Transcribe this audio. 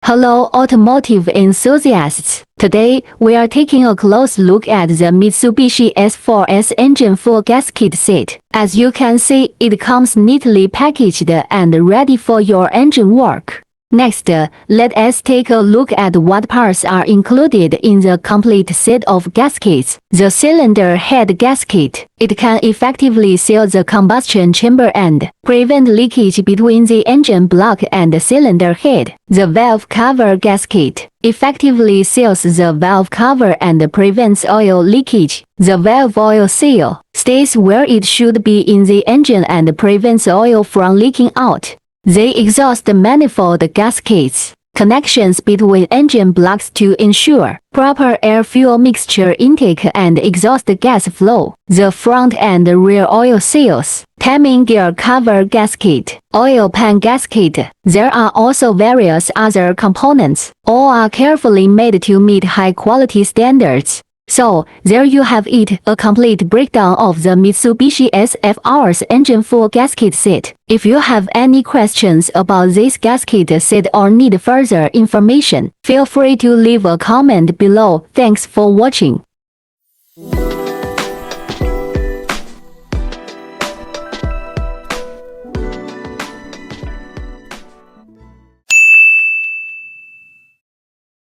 Hello automotive enthusiasts! Today, we are taking a close look at the Mitsubishi S4S engine full gasket set. As you can see, it comes neatly packaged and ready for your engine work. Next, let us take a look at what parts are included in the complete set of gaskets. The cylinder head gasket. It can effectively seal the combustion chamber and prevent leakage between the engine block and the cylinder head. The valve cover gasket effectively seals the valve cover and prevents oil leakage. The valve oil seal stays where it should be in the engine and prevents oil from leaking out. The exhaust manifold gaskets connections between engine blocks to ensure proper air-fuel mixture intake and exhaust gas flow. The front and rear oil seals, timing gear cover gasket, oil pan gasket. There are also various other components. All are carefully made to meet high-quality standards. So, there you have it, a complete breakdown of the Mitsubishi S4S engine full gasket set. If you have any questions about this gasket set or need further information, feel free to leave a comment below. Thanks for watching.